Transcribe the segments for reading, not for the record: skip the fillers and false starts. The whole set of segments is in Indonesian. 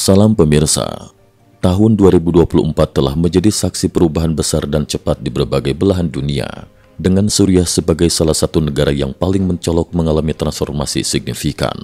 Salam pemirsa, tahun 2024 telah menjadi saksi perubahan besar dan cepat di berbagai belahan dunia, dengan Suriah sebagai salah satu negara yang paling mencolok mengalami transformasi signifikan.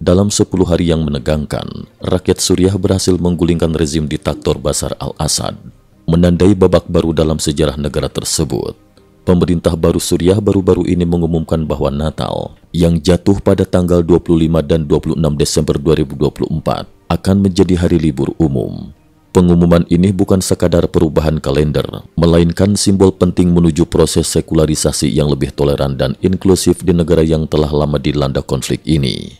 Dalam 10 hari yang menegangkan, rakyat Suriah berhasil menggulingkan rezim diktator Bashar al-Assad, menandai babak baru dalam sejarah negara tersebut. Pemerintah baru Suriah baru-baru ini mengumumkan bahwa Natal, yang jatuh pada tanggal 25 dan 26 Desember 2024, akan menjadi hari libur umum. Pengumuman ini bukan sekadar perubahan kalender, melainkan simbol penting menuju proses sekularisasi yang lebih toleran dan inklusif di negara yang telah lama dilanda konflik ini.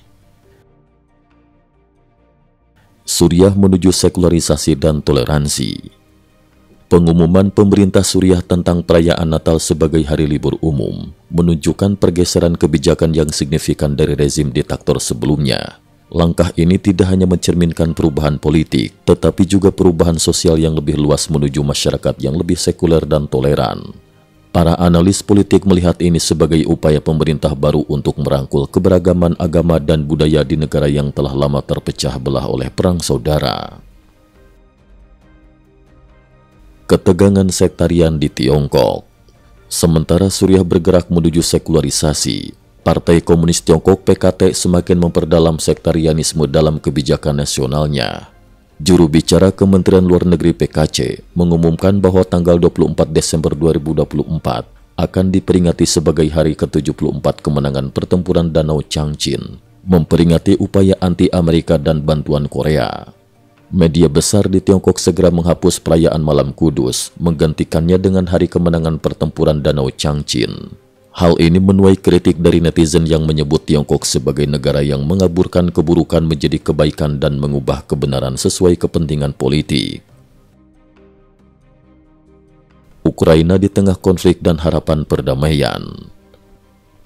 Suriah menuju sekularisasi dan toleransi. Pengumuman pemerintah Suriah tentang perayaan Natal sebagai hari libur umum menunjukkan pergeseran kebijakan yang signifikan dari rezim diktator sebelumnya. Langkah ini tidak hanya mencerminkan perubahan politik, tetapi juga perubahan sosial yang lebih luas menuju masyarakat yang lebih sekuler dan toleran. Para analis politik melihat ini sebagai upaya pemerintah baru untuk merangkul keberagaman agama dan budaya di negara yang telah lama terpecah belah oleh perang saudara. Ketegangan sektarian di Tiongkok. Sementara Suriah bergerak menuju sekularisasi, Partai Komunis Tiongkok (PKT) semakin memperdalam sektarianisme dalam kebijakan nasionalnya. Juru bicara Kementerian Luar Negeri PKC mengumumkan bahwa tanggal 24 Desember 2024 akan diperingati sebagai hari ke-74 kemenangan pertempuran Danau Changchin, memperingati upaya anti-Amerika dan bantuan Korea. Media besar di Tiongkok segera menghapus perayaan Malam Kudus, menggantikannya dengan Hari Kemenangan Pertempuran Danau Changchin. Hal ini menuai kritik dari netizen yang menyebut Tiongkok sebagai negara yang mengaburkan keburukan menjadi kebaikan dan mengubah kebenaran sesuai kepentingan politik. Ukraina di tengah konflik dan harapan perdamaian.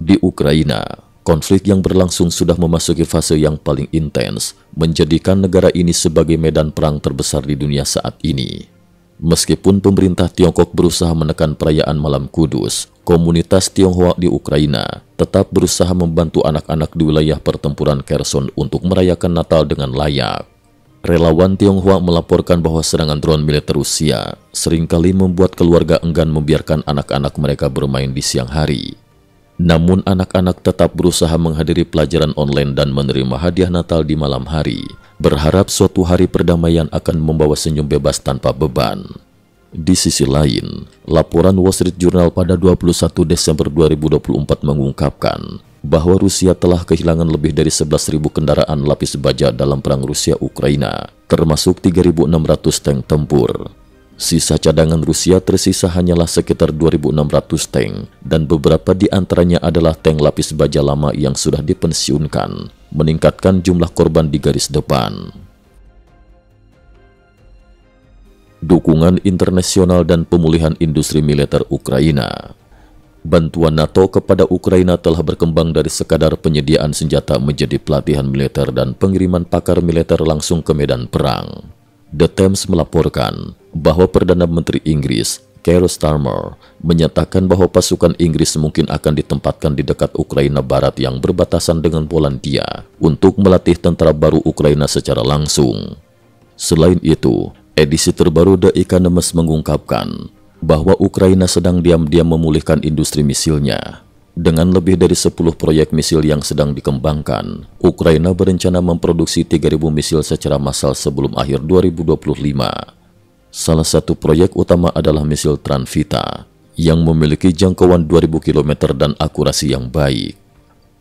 Di Ukraina, konflik yang berlangsung sudah memasuki fase yang paling intens, menjadikan negara ini sebagai medan perang terbesar di dunia saat ini. Meskipun pemerintah Tiongkok berusaha menekan perayaan Malam Kudus, komunitas Tionghoa di Ukraina tetap berusaha membantu anak-anak di wilayah pertempuran Kherson untuk merayakan Natal dengan layak. Relawan Tionghoa melaporkan bahwa serangan drone militer Rusia seringkali membuat keluarga enggan membiarkan anak-anak mereka bermain di siang hari. Namun anak-anak tetap berusaha menghadiri pelajaran online dan menerima hadiah Natal di malam hari, berharap suatu hari perdamaian akan membawa senyum bebas tanpa beban. Di sisi lain, laporan Wall Street Journal pada 21 Desember 2024 mengungkapkan bahwa Rusia telah kehilangan lebih dari 11.000 kendaraan lapis baja dalam perang Rusia-Ukraina, termasuk 3.600 tank tempur. Sisa cadangan Rusia tersisa hanyalah sekitar 2.600 tank, dan beberapa di antaranya adalah tank lapis baja lama yang sudah dipensiunkan, meningkatkan jumlah korban di garis depan. Dukungan internasional dan pemulihan industri militer Ukraina. Bantuan NATO kepada Ukraina telah berkembang dari sekadar penyediaan senjata menjadi pelatihan militer dan pengiriman pakar militer langsung ke medan perang. The Times melaporkan bahwa Perdana Menteri Inggris, Keir Starmer, menyatakan bahwa pasukan Inggris mungkin akan ditempatkan di dekat Ukraina Barat yang berbatasan dengan Polandia untuk melatih tentara baru Ukraina secara langsung. Selain itu, edisi terbaru The Economist mengungkapkan bahwa Ukraina sedang diam-diam memulihkan industri misilnya. Dengan lebih dari 10 proyek misil yang sedang dikembangkan, Ukraina berencana memproduksi 3.000 misil secara massal sebelum akhir 2025. Salah satu proyek utama adalah misil Transvita, yang memiliki jangkauan 2.000 km dan akurasi yang baik.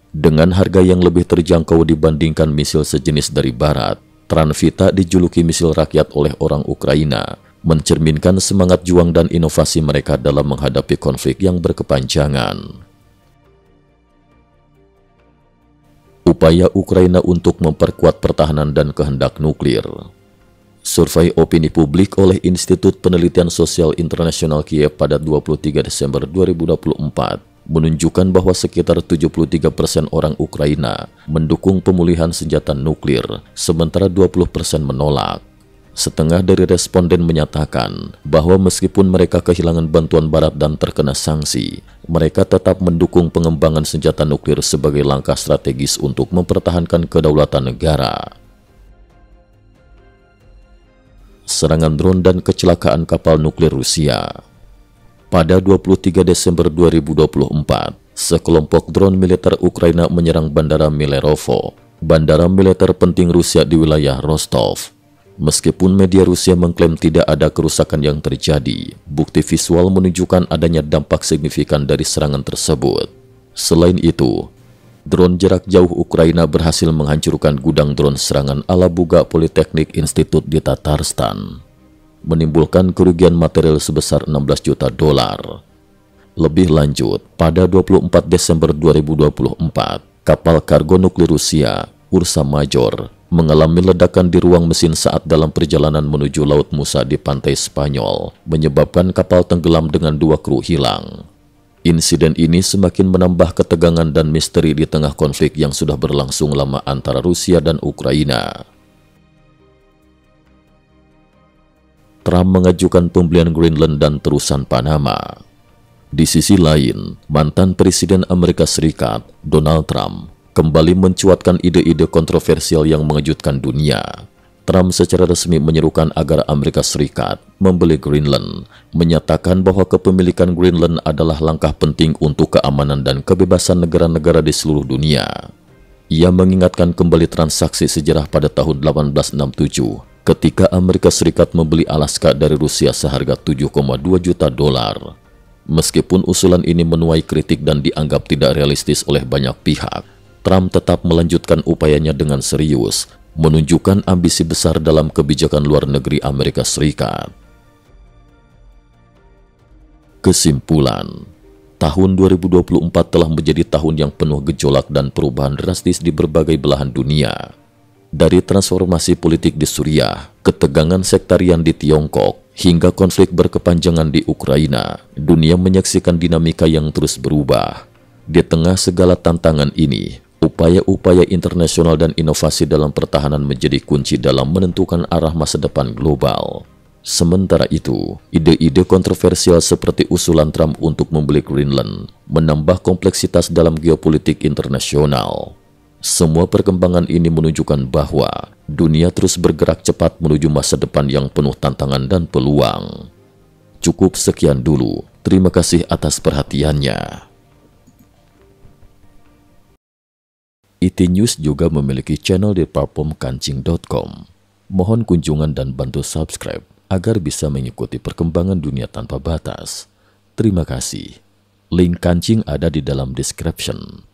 Dengan harga yang lebih terjangkau dibandingkan misil sejenis dari Barat, Transvita dijuluki misil rakyat oleh orang Ukraina, mencerminkan semangat juang dan inovasi mereka dalam menghadapi konflik yang berkepanjangan. Upaya Ukraina untuk memperkuat pertahanan dan kehendak nuklir. Survei opini publik oleh Institut Penelitian Sosial Internasional Kiev pada 23 Desember 2024 menunjukkan bahwa sekitar 73% orang Ukraina mendukung pemulihan senjata nuklir, sementara 20% menolak. Setengah dari responden menyatakan bahwa meskipun mereka kehilangan bantuan Barat dan terkena sanksi, mereka tetap mendukung pengembangan senjata nuklir sebagai langkah strategis untuk mempertahankan kedaulatan negara. serangan drone dan kecelakaan kapal nuklir Rusia. Pada 23 Desember 2024, sekelompok drone militer Ukraina menyerang Bandara Milerovo, bandara militer penting Rusia di wilayah Rostov. Meskipun media Rusia mengklaim tidak ada kerusakan yang terjadi, bukti visual menunjukkan adanya dampak signifikan dari serangan tersebut. Selain itu, drone jarak jauh Ukraina berhasil menghancurkan gudang drone serangan ala Buga Polytechnic Institute di Tatarstan, menimbulkan kerugian material sebesar 16 juta dolar. Lebih lanjut, pada 24 Desember 2024, kapal kargo nuklir Rusia, Ursa Major, mengalami ledakan di ruang mesin saat dalam perjalanan menuju Laut Musa di pantai Spanyol, menyebabkan kapal tenggelam dengan 2 kru hilang. Insiden ini semakin menambah ketegangan dan misteri di tengah konflik yang sudah berlangsung lama antara Rusia dan Ukraina. Trump mengajukan pembelian Greenland dan terusan Panama. Di sisi lain, mantan Presiden Amerika Serikat, Donald Trump, kembali mencuatkan ide-ide kontroversial yang mengejutkan dunia. Trump secara resmi menyerukan agar Amerika Serikat membeli Greenland, menyatakan bahwa kepemilikan Greenland adalah langkah penting untuk keamanan dan kebebasan negara-negara di seluruh dunia. Ia mengingatkan kembali transaksi sejarah pada tahun 1867, ketika Amerika Serikat membeli Alaska dari Rusia seharga 7,2 juta dolar. Meskipun usulan ini menuai kritik dan dianggap tidak realistis oleh banyak pihak, Trump tetap melanjutkan upayanya dengan serius, menunjukkan ambisi besar dalam kebijakan luar negeri Amerika Serikat. Kesimpulan, tahun 2024 telah menjadi tahun yang penuh gejolak dan perubahan drastis di berbagai belahan dunia. Dari transformasi politik di Suriah, ketegangan sektarian di Tiongkok, hingga konflik berkepanjangan di Ukraina, dunia menyaksikan dinamika yang terus berubah. Di tengah segala tantangan ini, upaya-upaya internasional dan inovasi dalam pertahanan menjadi kunci dalam menentukan arah masa depan global. Sementara itu, ide-ide kontroversial seperti usulan Trump untuk membeli Greenland menambah kompleksitas dalam geopolitik internasional. Semua perkembangan ini menunjukkan bahwa dunia terus bergerak cepat menuju masa depan yang penuh tantangan dan peluang. Cukup sekian dulu. Terima kasih atas perhatiannya. IT News juga memiliki channel di platform kancing.com. Mohon kunjungan dan bantu subscribe agar bisa mengikuti perkembangan dunia tanpa batas. Terima kasih. Link kancing ada di dalam description.